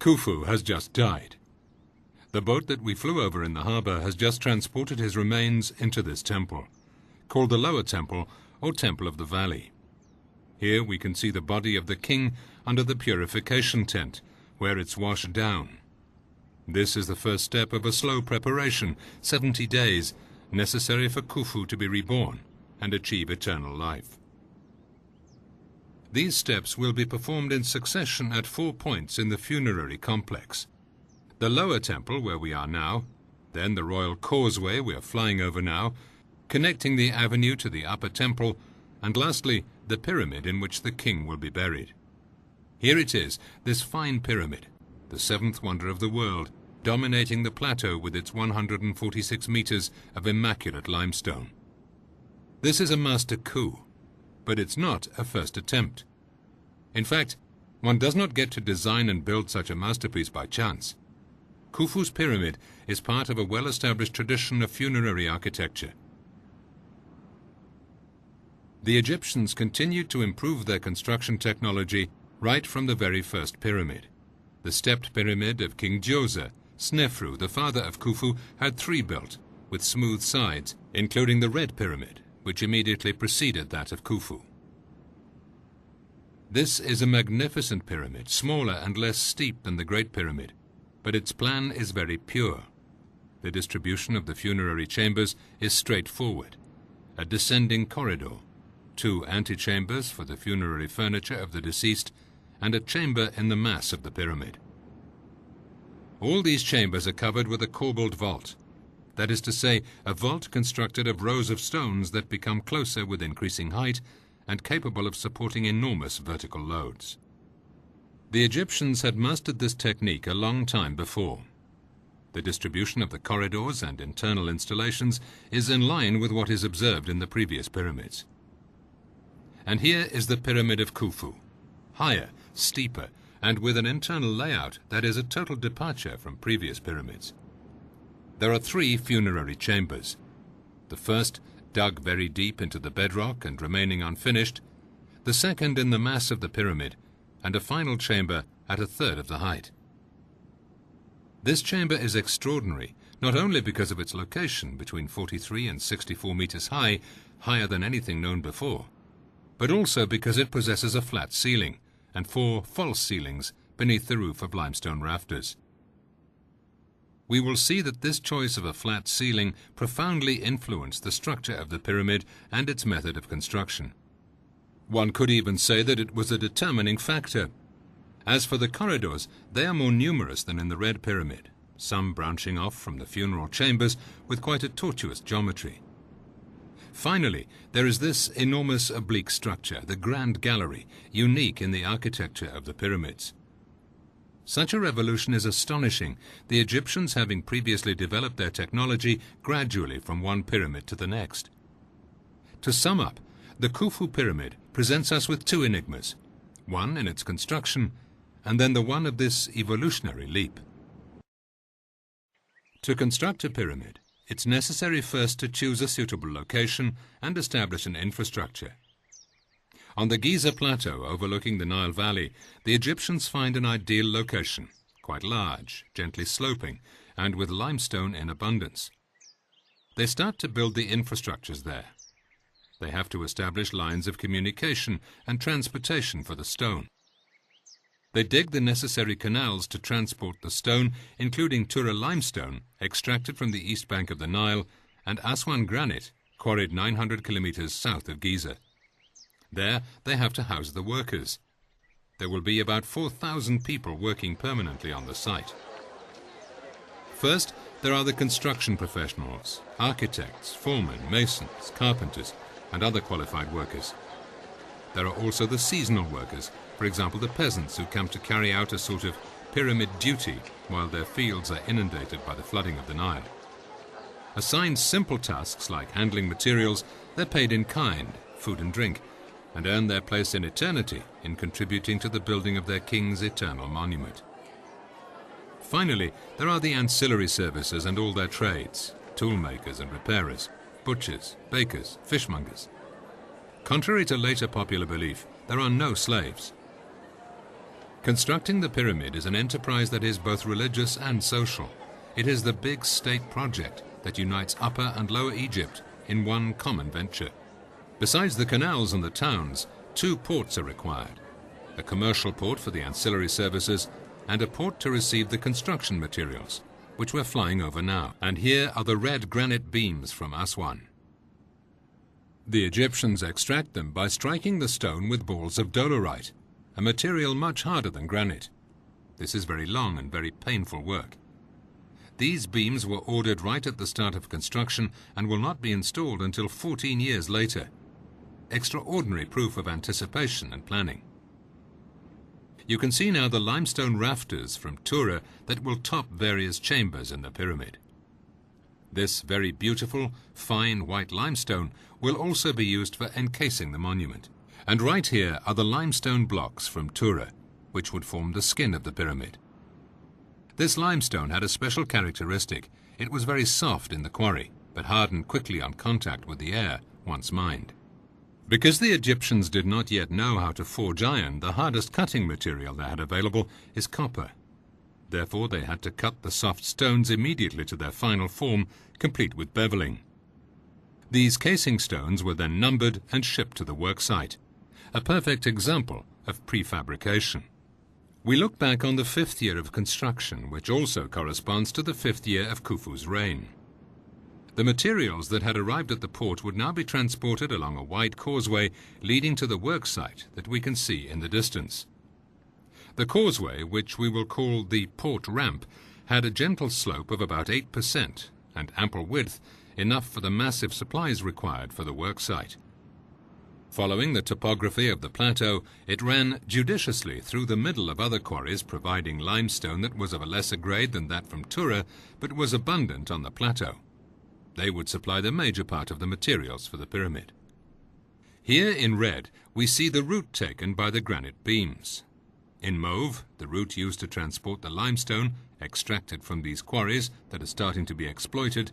Khufu has just died. The boat that we flew over in the harbour has just transported his remains into this temple, called the Lower Temple or Temple of the Valley. Here we can see the body of the king under the purification tent, where it's washed down. This is the first step of a slow preparation, 70 days, necessary for Khufu to be reborn and achieve eternal life. These steps will be performed in succession at 4 points in the funerary complex. The Lower Temple, where we are now, then the Royal Causeway we are flying over now, connecting the avenue to the Upper Temple, and lastly, the pyramid in which the king will be buried. Here it is, this fine pyramid, the seventh wonder of the world, dominating the plateau with its 146 meters of immaculate limestone. This is a master coup, but it's not a first attempt. In fact, one does not get to design and build such a masterpiece by chance. Khufu's pyramid is part of a well-established tradition of funerary architecture. The Egyptians continued to improve their construction technology right from the very first pyramid. The stepped pyramid of King Djoser, Snefru, the father of Khufu, had 3 built, with smooth sides, including the Red Pyramid, which immediately preceded that of Khufu. This is a magnificent pyramid, smaller and less steep than the Great Pyramid, but its plan is very pure. The distribution of the funerary chambers is straightforward. A descending corridor, 2 antechambers for the funerary furniture of the deceased, and a chamber in the mass of the pyramid. All these chambers are covered with a corbelled vault, that is to say, a vault constructed of rows of stones that become closer with increasing height and capable of supporting enormous vertical loads. The Egyptians had mastered this technique a long time before. The distribution of the corridors and internal installations is in line with what is observed in the previous pyramids. And here is the Pyramid of Khufu, higher, steeper, and with an internal layout that is a total departure from previous pyramids. There are 3 funerary chambers. The first, dug very deep into the bedrock and remaining unfinished, the second in the mass of the pyramid, and a final chamber at 1/3 of the height. This chamber is extraordinary, not only because of its location between 43 and 64 meters high, higher than anything known before, but also because it possesses a flat ceiling and 4 false ceilings beneath the roof of limestone rafters. We will see that this choice of a flat ceiling profoundly influenced the structure of the pyramid and its method of construction. One could even say that it was a determining factor. As for the corridors, they are more numerous than in the Red Pyramid, some branching off from the funeral chambers with quite a tortuous geometry. Finally, there is this enormous oblique structure, the Grand Gallery, unique in the architecture of the pyramids. Such a revolution is astonishing, the Egyptians having previously developed their technology gradually from one pyramid to the next. To sum up, the Khufu pyramid presents us with 2 enigmas, one in its construction, and then the one of this evolutionary leap. To construct a pyramid, it's necessary first to choose a suitable location and establish an infrastructure. On the Giza Plateau overlooking the Nile Valley, the Egyptians find an ideal location, quite large, gently sloping, and with limestone in abundance. They start to build the infrastructures there. They have to establish lines of communication and transportation for the stone. They dig the necessary canals to transport the stone, including Tura limestone, extracted from the east bank of the Nile, and Aswan granite, quarried 900 kilometers south of Giza. There, they have to house the workers. There will be about 4,000 people working permanently on the site. First, there are the construction professionals, architects, foremen, masons, carpenters, and other qualified workers. There are also the seasonal workers, for example the peasants who come to carry out a sort of pyramid duty while their fields are inundated by the flooding of the Nile. Assigned simple tasks like handling materials, they're paid in kind, food and drink, and earn their place in eternity in contributing to the building of their king's eternal monument. Finally, there are the ancillary services and all their trades, toolmakers and repairers, butchers, bakers, fishmongers. Contrary to later popular belief, there are no slaves. Constructing the pyramid is an enterprise that is both religious and social. It is the big state project that unites Upper and Lower Egypt in one common venture. Besides the canals and the towns, 2 ports are required: a commercial port for the ancillary services and a port to receive the construction materials, which we're flying over now. And here are the red granite beams from Aswan. The Egyptians extract them by striking the stone with balls of dolerite, a material much harder than granite. This is very long and very painful work. These beams were ordered right at the start of construction and will not be installed until 14 years later. Extraordinary proof of anticipation and planning. You can see now the limestone rafters from Tura that will top various chambers in the pyramid. This very beautiful, fine white limestone will also be used for encasing the monument. And right here are the limestone blocks from Tura, which would form the skin of the pyramid. This limestone had a special characteristic. It was very soft in the quarry, but hardened quickly on contact with the air once mined. Because the Egyptians did not yet know how to forge iron, the hardest cutting material they had available is copper. Therefore, they had to cut the soft stones immediately to their final form, complete with beveling. These casing stones were then numbered and shipped to the work site, a perfect example of prefabrication. We look back on the 5th year of construction, which also corresponds to the 5th year of Khufu's reign. The materials that had arrived at the port would now be transported along a wide causeway leading to the work site that we can see in the distance. The causeway, which we will call the port ramp, had a gentle slope of about 8% and ample width, enough for the massive supplies required for the work site. Following the topography of the plateau, it ran judiciously through the middle of other quarries, providing limestone that was of a lesser grade than that from Tura, but was abundant on the plateau. They would supply the major part of the materials for the pyramid. Here in red, we see the route taken by the granite beams. In mauve, the route used to transport the limestone, extracted from these quarries that are starting to be exploited,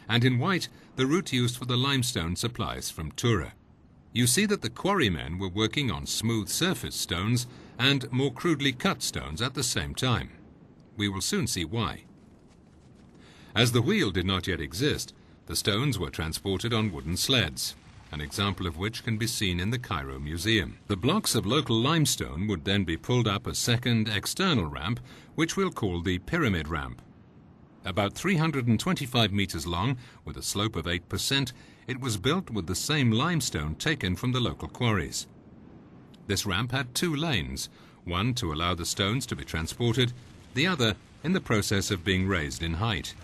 and in white, the route used for the limestone supplies from Tura. You see that the quarrymen were working on smooth surface stones and more crudely cut stones at the same time. We will soon see why. As the wheel did not yet exist, the stones were transported on wooden sleds, an example of which can be seen in the Cairo Museum. The blocks of local limestone would then be pulled up a second external ramp, which we'll call the pyramid ramp. About 325 meters long, with a slope of 8%, it was built with the same limestone taken from the local quarries. This ramp had 2 lanes, one to allow the stones to be transported, the other in the process of being raised in height.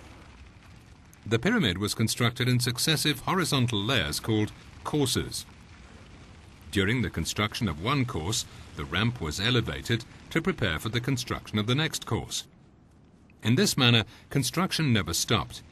The pyramid was constructed in successive horizontal layers called courses. During the construction of one course, the ramp was elevated to prepare for the construction of the next course. In this manner, construction never stopped,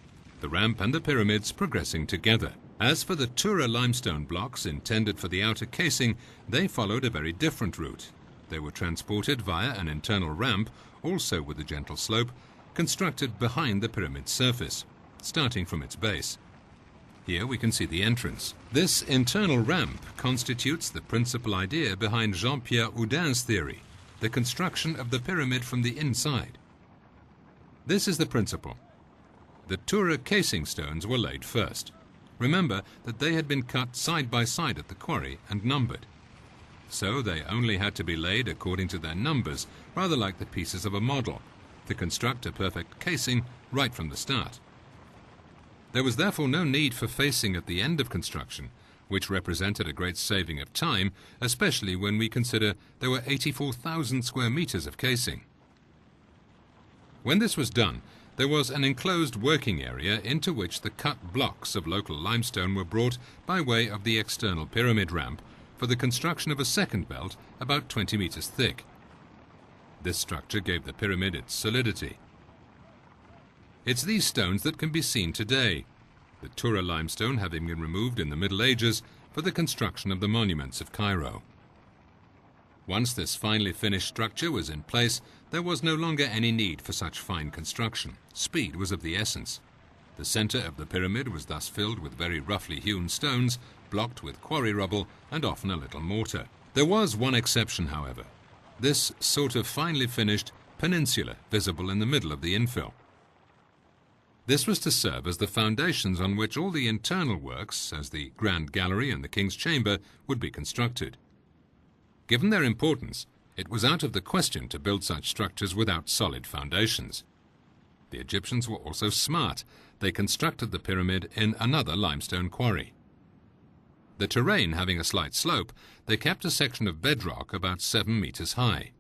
the ramp and the pyramids progressing together. As for the Tura limestone blocks intended for the outer casing, they followed a very different route. They were transported via an internal ramp, also with a gentle slope, constructed behind the pyramid's surface, starting from its base. Here we can see the entrance. This internal ramp constitutes the principal idea behind Jean-Pierre Houdin's theory, the construction of the pyramid from the inside. This is the principle. The Tura casing stones were laid first. Remember that they had been cut side by side at the quarry and numbered. So they only had to be laid according to their numbers, rather like the pieces of a model, to construct a perfect casing right from the start. There was therefore no need for facing at the end of construction, which represented a great saving of time, especially when we consider there were 84,000 square meters of casing. When this was done, there was an enclosed working area into which the cut blocks of local limestone were brought by way of the external pyramid ramp for the construction of a second belt about 20 meters thick. This structure gave the pyramid its solidity. It's these stones that can be seen today, the Tura limestone having been removed in the Middle Ages for the construction of the monuments of Cairo. Once this finely finished structure was in place, there was no longer any need for such fine construction. Speed was of the essence. The center of the pyramid was thus filled with very roughly hewn stones, blocked with quarry rubble and often a little mortar. There was one exception, however. this sort of finely finished peninsula visible in the middle of the infill. This was to serve as the foundations on which all the internal works, as the Grand Gallery and the King's Chamber, would be constructed. Given their importance, it was out of the question to build such structures without solid foundations. The Egyptians were also smart. They constructed the pyramid in another limestone quarry. The terrain having a slight slope, they kept a section of bedrock about 7 meters high.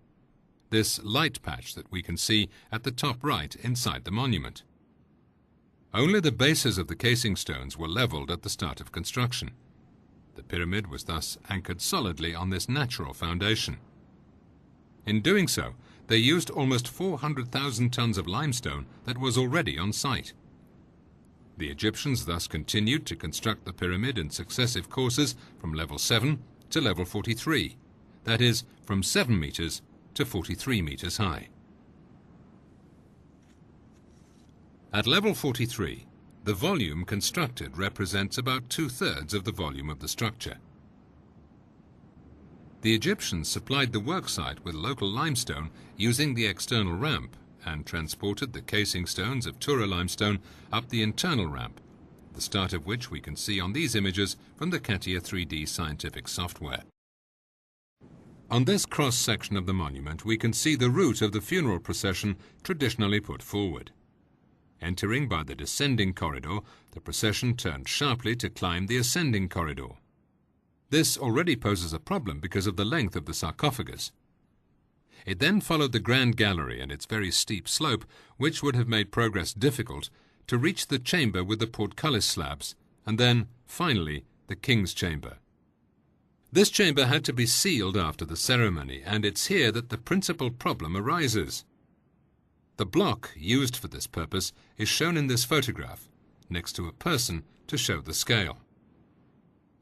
This light patch that we can see at the top right inside the monument. Only the bases of the casing stones were leveled at the start of construction. The pyramid was thus anchored solidly on this natural foundation. In doing so, they used almost 400,000 tons of limestone that was already on site. The Egyptians thus continued to construct the pyramid in successive courses from level 7 to level 43, that is, from 7 meters to 43 meters high. At level 43, the volume constructed represents about 2/3 of the volume of the structure. The Egyptians supplied the worksite with local limestone using the external ramp and transported the casing stones of Tura limestone up the internal ramp, the start of which we can see on these images from the CATIA 3D scientific software. On this cross-section of the monument we can see the route of the funeral procession traditionally put forward. Entering by the descending corridor, the procession turned sharply to climb the ascending corridor. This already poses a problem because of the length of the sarcophagus. It then followed the Grand Gallery and its very steep slope, which would have made progress difficult, to reach the chamber with the portcullis slabs, and then, finally, the King's Chamber. This chamber had to be sealed after the ceremony, and it's here that the principal problem arises. The block used for this purpose is shown in this photograph, next to a person to show the scale.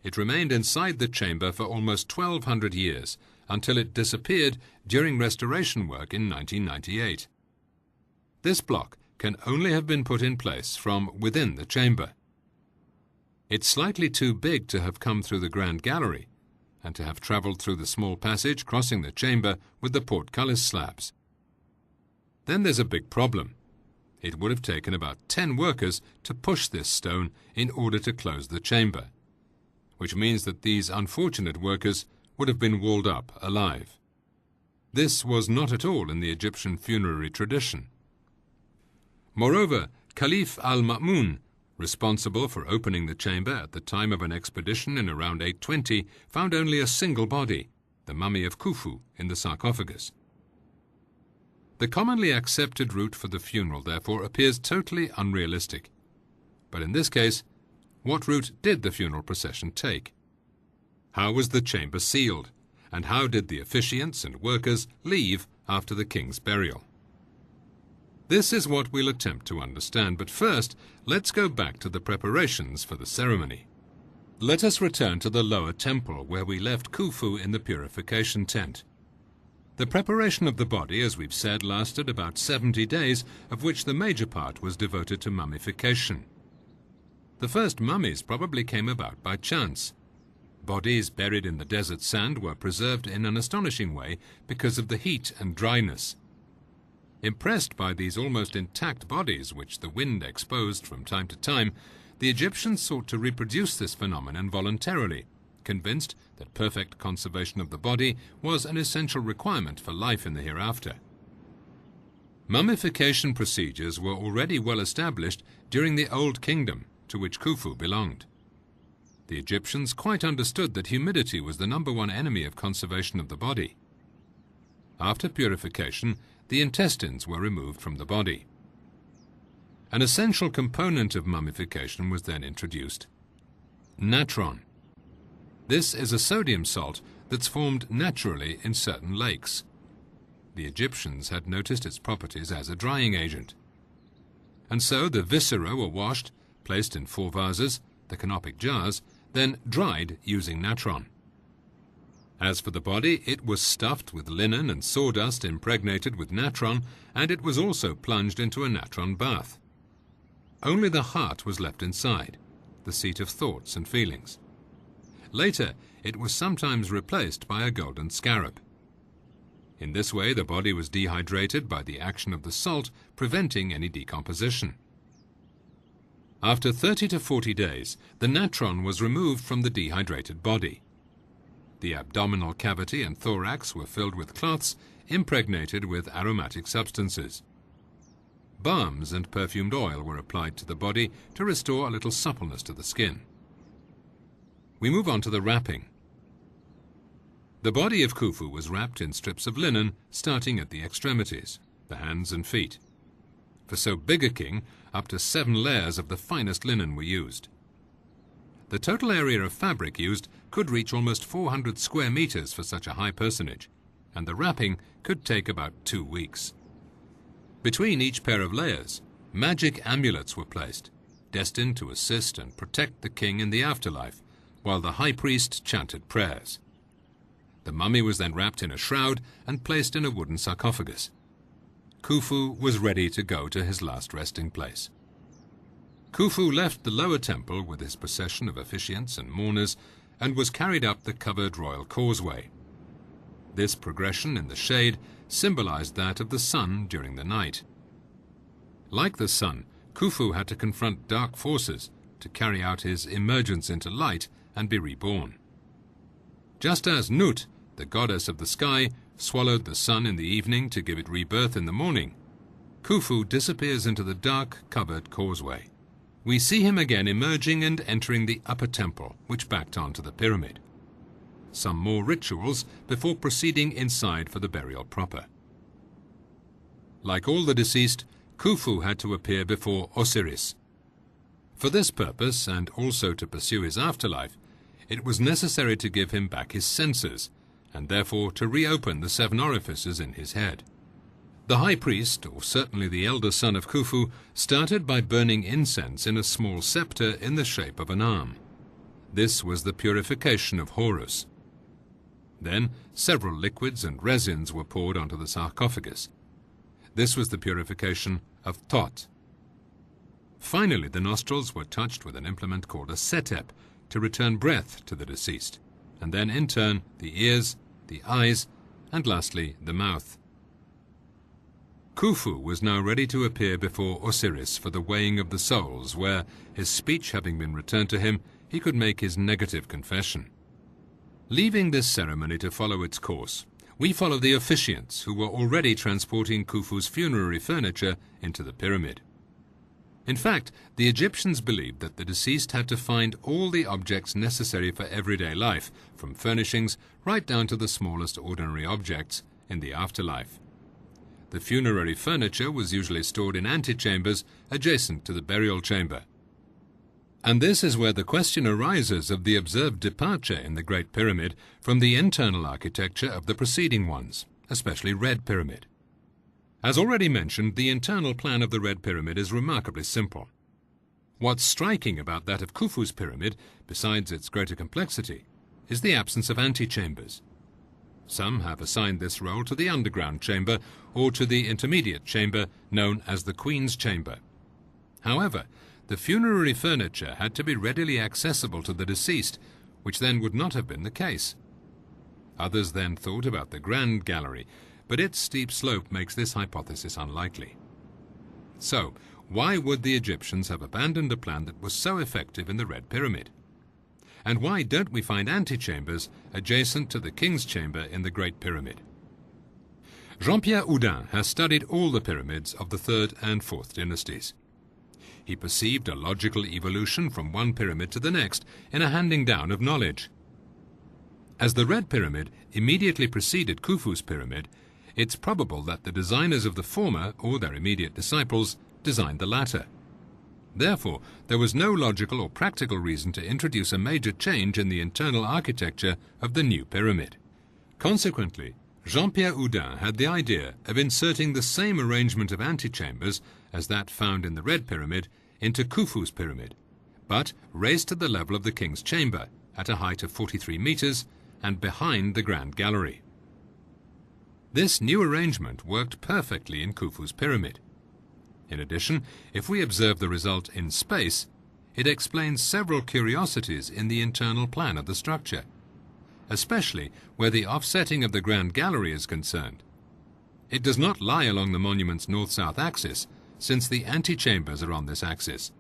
It remained inside the chamber for almost 1,200 years, until it disappeared during restoration work in 1998. This block can only have been put in place from within the chamber. It's slightly too big to have come through the Grand Gallery, and to have travelled through the small passage crossing the chamber with the portcullis slabs. Then there's a big problem. It would have taken about 10 workers to push this stone in order to close the chamber, which means that these unfortunate workers would have been walled up alive. This was not at all in the Egyptian funerary tradition. Moreover, Caliph al-Ma'mun, responsible for opening the chamber at the time of an expedition in around 820, found only a single body, the mummy of Khufu, in the sarcophagus. The commonly accepted route for the funeral, therefore, appears totally unrealistic. But in this case, what route did the funeral procession take? How was the chamber sealed? And how did the officiants and workers leave after the king's burial? This is what we'll attempt to understand, but first, let's go back to the preparations for the ceremony. Let us return to the lower temple, where we left Khufu in the purification tent. The preparation of the body, as we've said, lasted about 70 days, of which the major part was devoted to mummification. The first mummies probably came about by chance. Bodies buried in the desert sand were preserved in an astonishing way because of the heat and dryness. Impressed by these almost intact bodies, which the wind exposed from time to time, the Egyptians sought to reproduce this phenomenon voluntarily, convinced that perfect conservation of the body was an essential requirement for life in the hereafter. Mummification procedures were already well established during the Old Kingdom, to which Khufu belonged. The Egyptians quite understood that humidity was the #1 enemy of conservation of the body. After purification, the intestines were removed from the body. An essential component of mummification was then introduced: natron. This is a sodium salt that's formed naturally in certain lakes. The Egyptians had noticed its properties as a drying agent. And so the viscera were washed, placed in 4 vases, the canopic jars, then dried using natron. As for the body, it was stuffed with linen and sawdust impregnated with natron, and it was also plunged into a natron bath. Only the heart was left inside, the seat of thoughts and feelings. Later, it was sometimes replaced by a golden scarab. In this way, the body was dehydrated by the action of the salt, preventing any decomposition. After 30 to 40 days, the natron was removed from the dehydrated body. The abdominal cavity and thorax were filled with cloths impregnated with aromatic substances. Balms and perfumed oil were applied to the body to restore a little suppleness to the skin. We move on to the wrapping. The body of Khufu was wrapped in strips of linen, starting at the extremities, the hands and feet. For so big a king, up to 7 layers of the finest linen were used. The total area of fabric used could reach almost 400 square meters for such a high personage, and the wrapping could take about 2 weeks. Between each pair of layers, magic amulets were placed, destined to assist and protect the king in the afterlife, while the high priest chanted prayers. The mummy was then wrapped in a shroud and placed in a wooden sarcophagus. Khufu was ready to go to his last resting place. Khufu left the lower temple with his procession of officiants and mourners and was carried up the covered royal causeway. This progression in the shade symbolized that of the sun during the night. Like the sun, Khufu had to confront dark forces to carry out his emergence into light and be reborn. Just as Nut, the goddess of the sky, swallowed the sun in the evening to give it rebirth in the morning, Khufu disappears into the dark, covered causeway. We see him again emerging and entering the upper temple, which backed onto the pyramid. Some more rituals before proceeding inside for the burial proper. Like all the deceased, Khufu had to appear before Osiris. For this purpose, and also to pursue his afterlife, it was necessary to give him back his senses, and therefore to reopen the 7 orifices in his head. The high priest, or certainly the elder son of Khufu, started by burning incense in a small scepter in the shape of an arm. This was the purification of Horus. Then several liquids and resins were poured onto the sarcophagus. This was the purification of Thoth. Finally, the nostrils were touched with an implement called a setep to return breath to the deceased, and then in turn the ears, the eyes, and lastly the mouth. Khufu was now ready to appear before Osiris for the weighing of the souls, where, his speech having been returned to him, he could make his negative confession. Leaving this ceremony to follow its course, we follow the officiants who were already transporting Khufu's funerary furniture into the pyramid. In fact, the Egyptians believed that the deceased had to find all the objects necessary for everyday life, from furnishings right down to the smallest ordinary objects, in the afterlife. The funerary furniture was usually stored in antechambers adjacent to the burial chamber. And this is where the question arises of the observed departure in the Great Pyramid from the internal architecture of the preceding ones, especially Red Pyramid. As already mentioned, the internal plan of the Red Pyramid is remarkably simple. What's striking about that of Khufu's pyramid, besides its greater complexity, is the absence of antechambers. Some have assigned this role to the underground chamber or to the intermediate chamber known as the Queen's Chamber. However, the funerary furniture had to be readily accessible to the deceased, which then would not have been the case. Others then thought about the Grand Gallery, but its steep slope makes this hypothesis unlikely. So, why would the Egyptians have abandoned a plan that was so effective in the Red Pyramid? And why don't we find antechambers adjacent to the King's Chamber in the Great Pyramid? Jean-Pierre Houdin has studied all the pyramids of the 3rd and 4th dynasties. He perceived a logical evolution from one pyramid to the next in a handing down of knowledge. As the Red Pyramid immediately preceded Khufu's pyramid, it's probable that the designers of the former, or their immediate disciples, designed the latter. Therefore, there was no logical or practical reason to introduce a major change in the internal architecture of the new pyramid. Consequently, Jean-Pierre Houdin had the idea of inserting the same arrangement of antechambers as that found in the Red Pyramid into Khufu's pyramid, but raised to the level of the King's Chamber at a height of 43 meters and behind the Grand Gallery. This new arrangement worked perfectly in Khufu's pyramid. In addition, if we observe the result in space, it explains several curiosities in the internal plan of the structure, especially where the offsetting of the Grand Gallery is concerned, It does not lie along the monument's north-south axis, since the antechambers are on this axis.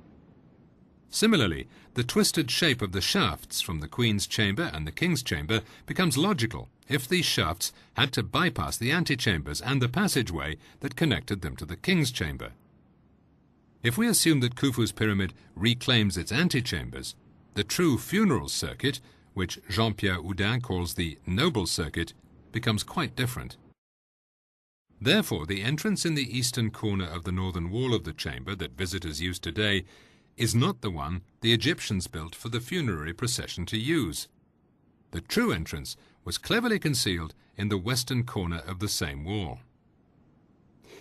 Similarly, the twisted shape of the shafts from the Queen's chamber and the King's chamber becomes logical if these shafts had to bypass the antechambers and the passageway that connected them to the King's chamber. If we assume that Khufu's pyramid reclaims its antechambers, the true funeral circuit, which Jean-Pierre Houdin calls the noble circuit, becomes quite different. Therefore, the entrance in the eastern corner of the northern wall of the chamber that visitors use today is not the one the Egyptians built for the funerary procession to use. The true entrance was cleverly concealed in the western corner of the same wall.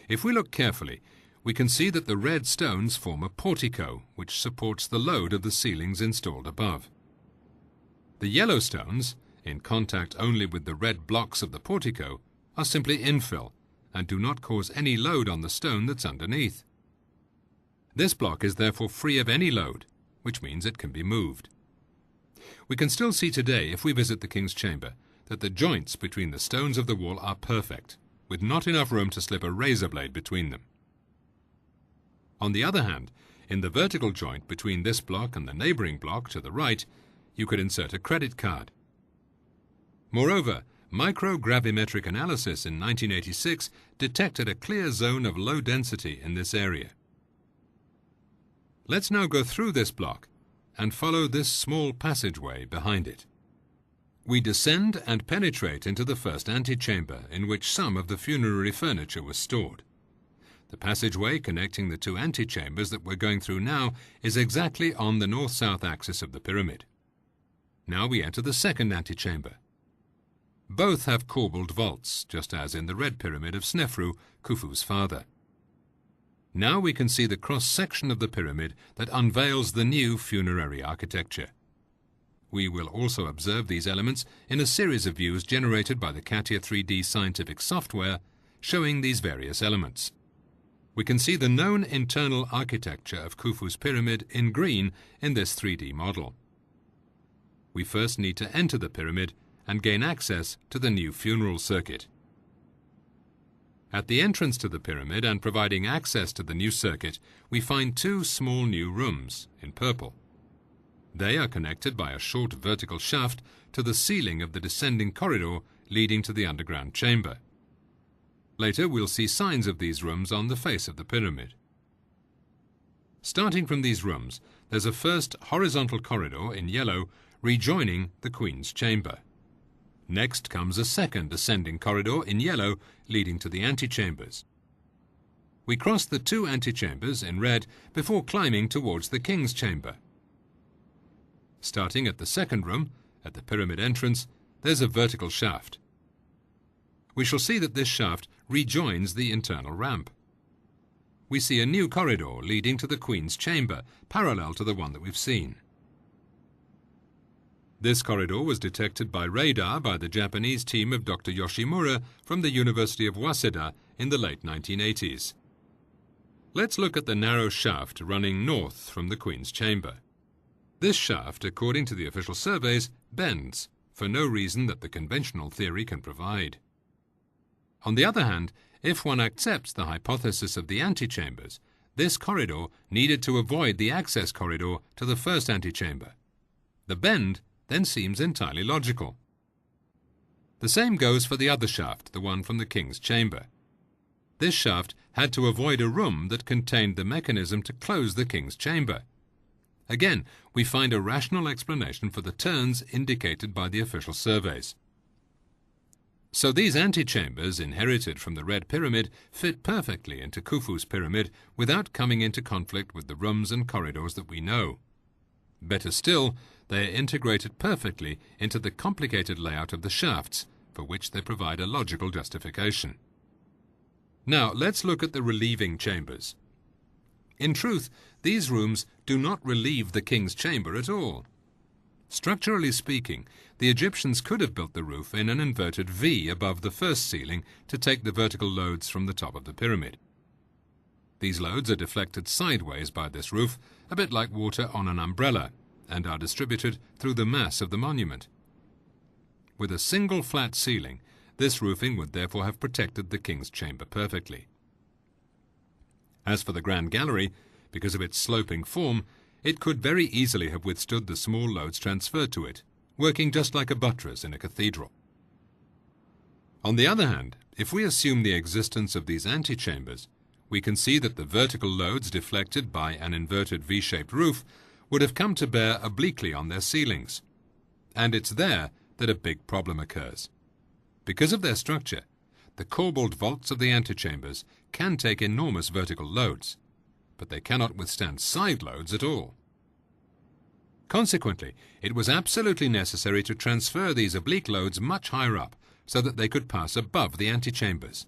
If we look carefully, we can see that the red stones form a portico which supports the load of the ceilings installed above. The yellow stones, in contact only with the red blocks of the portico, are simply infill and do not cause any load on the stone that's underneath. This block is therefore free of any load, which means it can be moved. We can still see today, if we visit the King's chamber, that the joints between the stones of the wall are perfect, with not enough room to slip a razor blade between them. On the other hand, in the vertical joint between this block and the neighbouring block to the right, you could insert a credit card. Moreover, microgravimetric analysis in 1986 detected a clear zone of low density in this area. Let's now go through this block and follow this small passageway behind it. We descend and penetrate into the first antechamber in which some of the funerary furniture was stored. The passageway connecting the two antechambers that we're going through now is exactly on the north-south axis of the pyramid. Now we enter the second antechamber. Both have corbelled vaults, just as in the Red Pyramid of Snefru, Khufu's father. Now we can see the cross-section of the pyramid that unveils the new funerary architecture. We will also observe these elements in a series of views generated by the CATIA 3D scientific software showing these various elements. We can see the known internal architecture of Khufu's pyramid in green in this 3D model. We first need to enter the pyramid and gain access to the new funeral circuit. At the entrance to the pyramid and providing access to the new circuit, we find two small new rooms in purple. They are connected by a short vertical shaft to the ceiling of the descending corridor leading to the underground chamber. Later we'll see signs of these rooms on the face of the pyramid. Starting from these rooms, there's a first horizontal corridor in yellow rejoining the Queen's chamber. Next comes a second ascending corridor in yellow leading to the antechambers. We cross the two antechambers in red before climbing towards the King's chamber. Starting at the second room, at the pyramid entrance, there's a vertical shaft. We shall see that this shaft rejoins the internal ramp. We see a new corridor leading to the Queen's chamber, parallel to the one that we've seen. This corridor was detected by radar by the Japanese team of Dr. Yoshimura from the University of Waseda in the late 1980s. Let's look at the narrow shaft running north from the Queen's chamber. This shaft, according to the official surveys, bends, for no reason that the conventional theory can provide. On the other hand, if one accepts the hypothesis of the antechambers, this corridor needed to avoid the access corridor to the first antechamber. The bend then seems entirely logical. The same goes for the other shaft, the one from the King's chamber. This shaft had to avoid a room that contained the mechanism to close the King's chamber. Again, we find a rational explanation for the turns indicated by the official surveys. So these antechambers, inherited from the Red Pyramid, fit perfectly into Khufu's pyramid without coming into conflict with the rooms and corridors that we know. Better still, they are integrated perfectly into the complicated layout of the shafts, for which they provide a logical justification. Now, let's look at the relieving chambers. In truth, these rooms do not relieve the King's chamber at all. Structurally speaking, the Egyptians could have built the roof in an inverted V above the first ceiling to take the vertical loads from the top of the pyramid. These loads are deflected sideways by this roof, a bit like water on an umbrella, and are distributed through the mass of the monument. With a single flat ceiling This roofing would therefore have protected the king's chamber perfectly. As for the Grand Gallery, because of its sloping form, it could very easily have withstood the small loads transferred to it, working just like a buttress in a cathedral. On the other hand, if we assume the existence of these antechambers, we can see that the vertical loads deflected by an inverted V-shaped roof would have come to bear obliquely on their ceilings. And it's there that a big problem occurs. Because of their structure, the corbelled vaults of the antechambers can take enormous vertical loads, but they cannot withstand side loads at all. Consequently, it was absolutely necessary to transfer these oblique loads much higher up so that they could pass above the antechambers.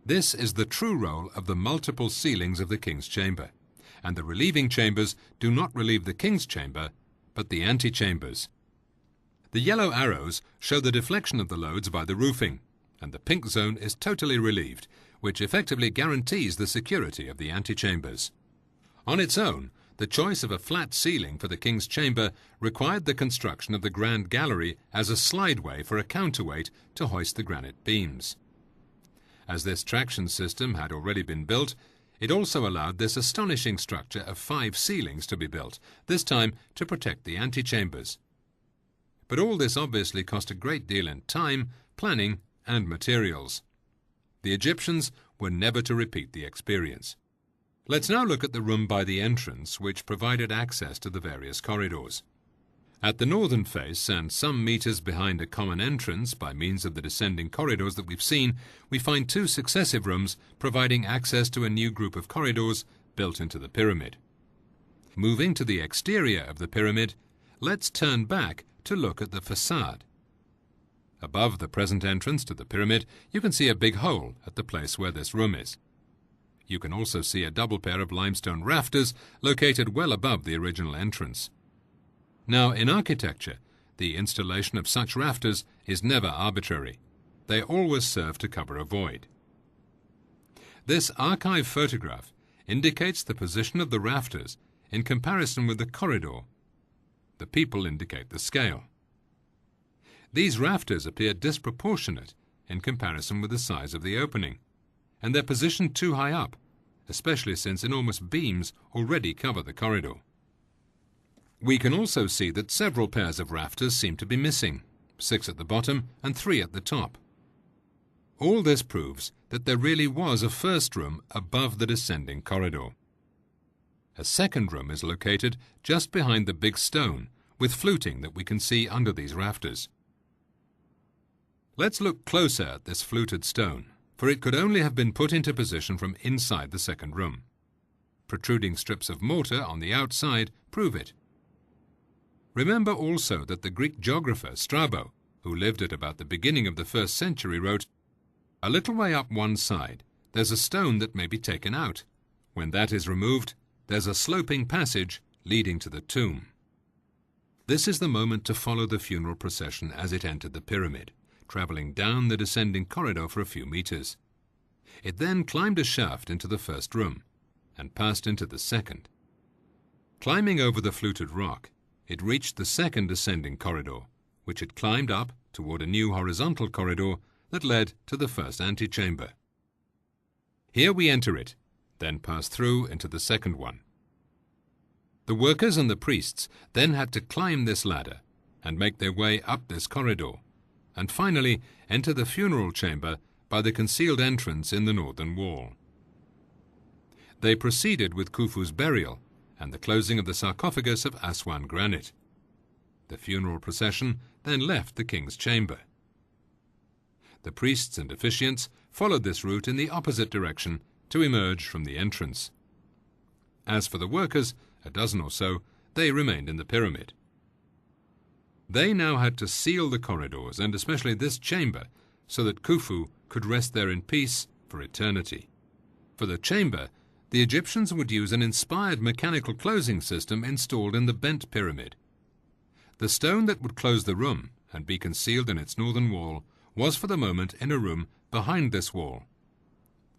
This is the true role of the multiple ceilings of the king's chamber, and the relieving chambers do not relieve the king's chamber, but the antechambers. The yellow arrows show the deflection of the loads by the roofing, and the pink zone is totally relieved, which effectively guarantees the security of the antechambers. On its own, the choice of a flat ceiling for the king's chamber required the construction of the Grand Gallery as a slideway for a counterweight to hoist the granite beams. As this traction system had already been built, it also allowed this astonishing structure of 5 ceilings to be built, this time to protect the antechambers. But all this obviously cost a great deal in time, planning, and materials. The Egyptians were never to repeat the experience. Let's now look at the room by the entrance, which provided access to the various corridors. At the northern face, and some meters behind a common entrance by means of the descending corridors that we've seen, we find 2 successive rooms providing access to a new group of corridors built into the pyramid. Moving to the exterior of the pyramid, let's turn back to look at the facade. Above the present entrance to the pyramid, you can see a big hole at the place where this room is. You can also see a double pair of limestone rafters located well above the original entrance. Now, in architecture, the installation of such rafters is never arbitrary. They always serve to cover a void. This archive photograph indicates the position of the rafters in comparison with the corridor. The people indicate the scale. These rafters appear disproportionate in comparison with the size of the opening, and they're positioned too high up, especially since enormous beams already cover the corridor. We can also see that several pairs of rafters seem to be missing, 6 at the bottom and 3 at the top. All this proves that there really was a first room above the descending corridor. A second room is located just behind the big stone, with fluting that we can see under these rafters. Let's look closer at this fluted stone, for it could only have been put into position from inside the second room. Protruding strips of mortar on the outside prove it. Remember also that the Greek geographer Strabo, who lived at about the beginning of the 1st century, wrote, "A little way up one side, there's a stone that may be taken out. When that is removed, there's a sloping passage leading to the tomb." This is the moment to follow the funeral procession as it entered the pyramid, travelling down the descending corridor for a few meters. It then climbed a shaft into the first room, and passed into the second. Climbing over the fluted rock, it reached the second ascending corridor, which it climbed up toward a new horizontal corridor that led to the first antechamber. Here we enter it, then pass through into the second one. The workers and the priests then had to climb this ladder and make their way up this corridor, and finally enter the funeral chamber by the concealed entrance in the northern wall. They proceeded with Khufu's burial and the closing of the sarcophagus of Aswan granite. The funeral procession then left the king's chamber. The priests and officiants followed this route in the opposite direction to emerge from the entrance. As for the workers, a dozen or so, they remained in the pyramid. They now had to seal the corridors, and especially this chamber, so that Khufu could rest there in peace for eternity. For the chamber, the Egyptians would use an inspired mechanical closing system installed in the bent pyramid. The stone that would close the room and be concealed in its northern wall was for the moment in a room behind this wall.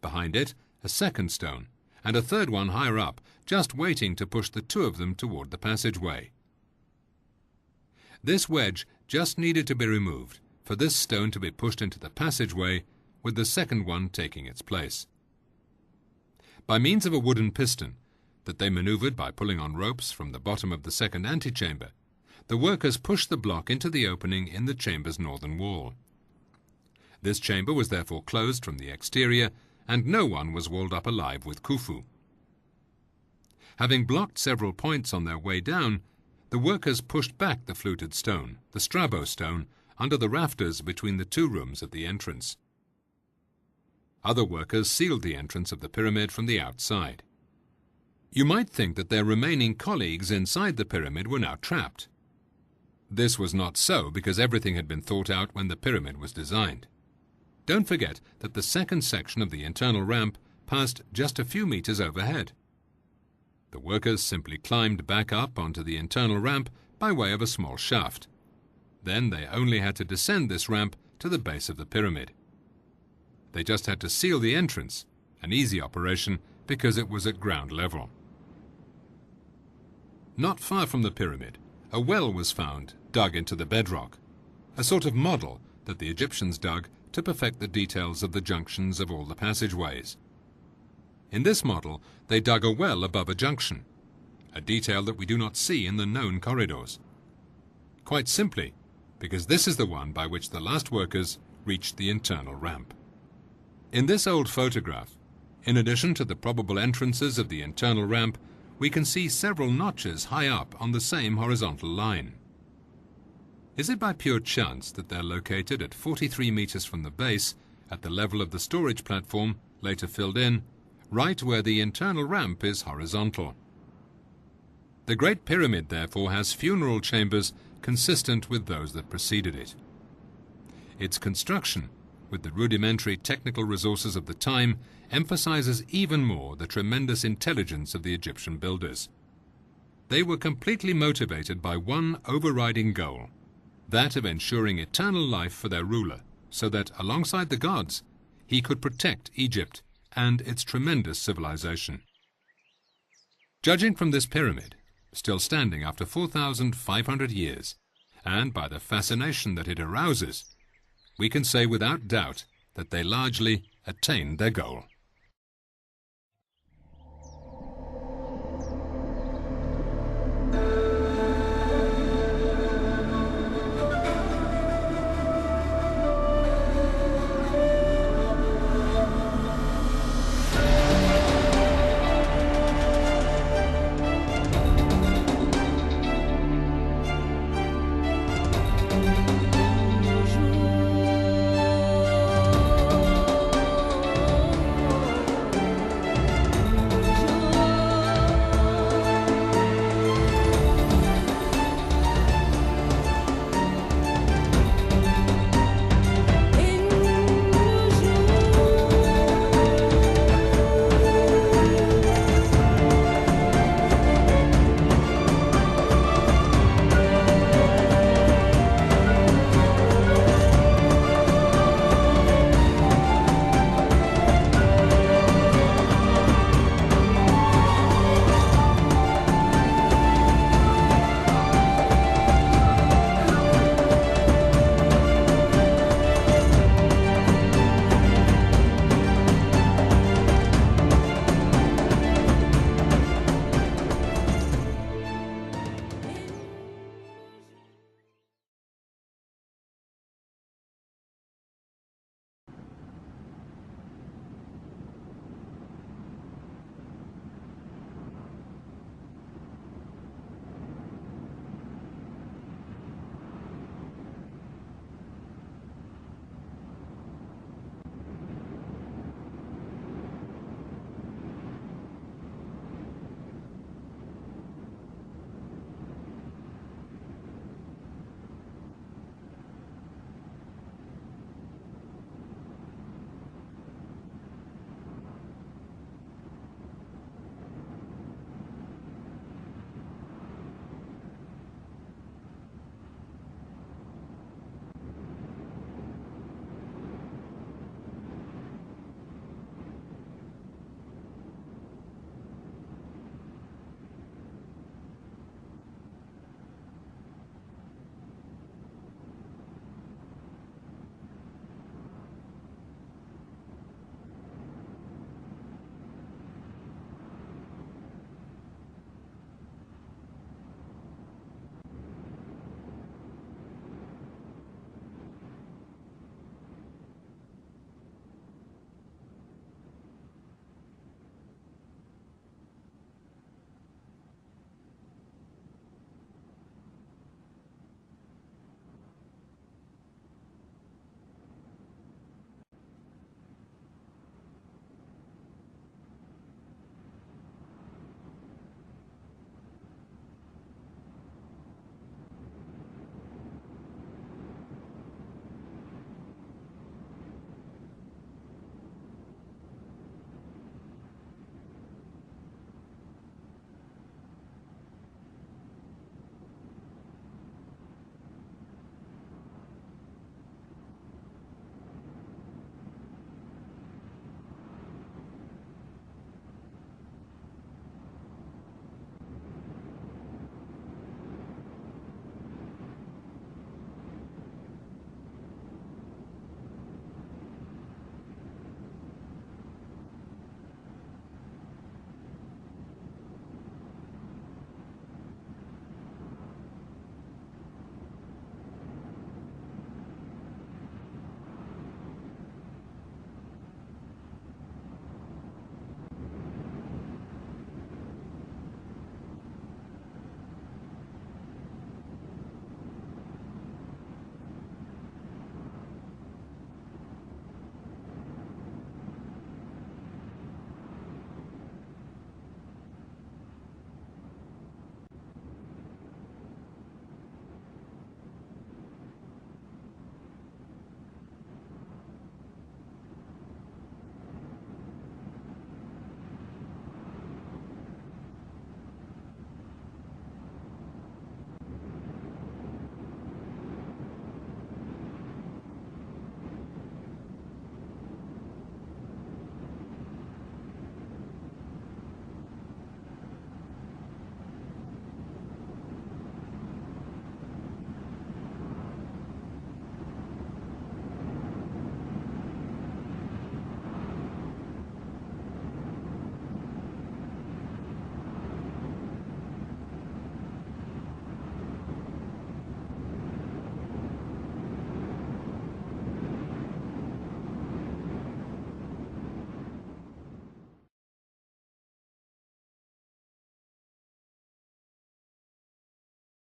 Behind it, a second stone, and a third one higher up, just waiting to push the 2 of them toward the passageway. This wedge just needed to be removed for this stone to be pushed into the passageway, with the second one taking its place. By means of a wooden piston that they manoeuvred by pulling on ropes from the bottom of the second antechamber, the workers pushed the block into the opening in the chamber's northern wall. This chamber was therefore closed from the exterior, and no one was walled up alive with Khufu. Having blocked several points on their way down, the workers pushed back the fluted stone, the Strabo stone, under the rafters between the two rooms at the entrance. Other workers sealed the entrance of the pyramid from the outside. You might think that their remaining colleagues inside the pyramid were now trapped. This was not so, because everything had been thought out when the pyramid was designed. Don't forget that the second section of the internal ramp passed just a few meters overhead. The workers simply climbed back up onto the internal ramp by way of a small shaft. Then they only had to descend this ramp to the base of the pyramid. They just had to seal the entrance, an easy operation because it was at ground level. Not far from the pyramid, a well was found dug into the bedrock, a sort of model that the Egyptians dug to perfect the details of the junctions of all the passageways. In this model, they dug a well above a junction, a detail that we do not see in the known corridors. Quite simply, because this is the one by which the last workers reached the internal ramp. In this old photograph, in addition to the probable entrances of the internal ramp, we can see several notches high up on the same horizontal line. Is it by pure chance that they're located at 43 meters from the base, at the level of the storage platform, later filled in, right where the internal ramp is horizontal? The Great Pyramid, therefore, has funeral chambers consistent with those that preceded it. Its construction, with the rudimentary technical resources of the time, emphasizes even more the tremendous intelligence of the Egyptian builders. They were completely motivated by one overriding goal, that of ensuring eternal life for their ruler, so that, alongside the gods, he could protect Egypt and its tremendous civilization. Judging from this pyramid, still standing after 4,500 years, and by the fascination that it arouses, we can say without doubt that they largely attained their goal.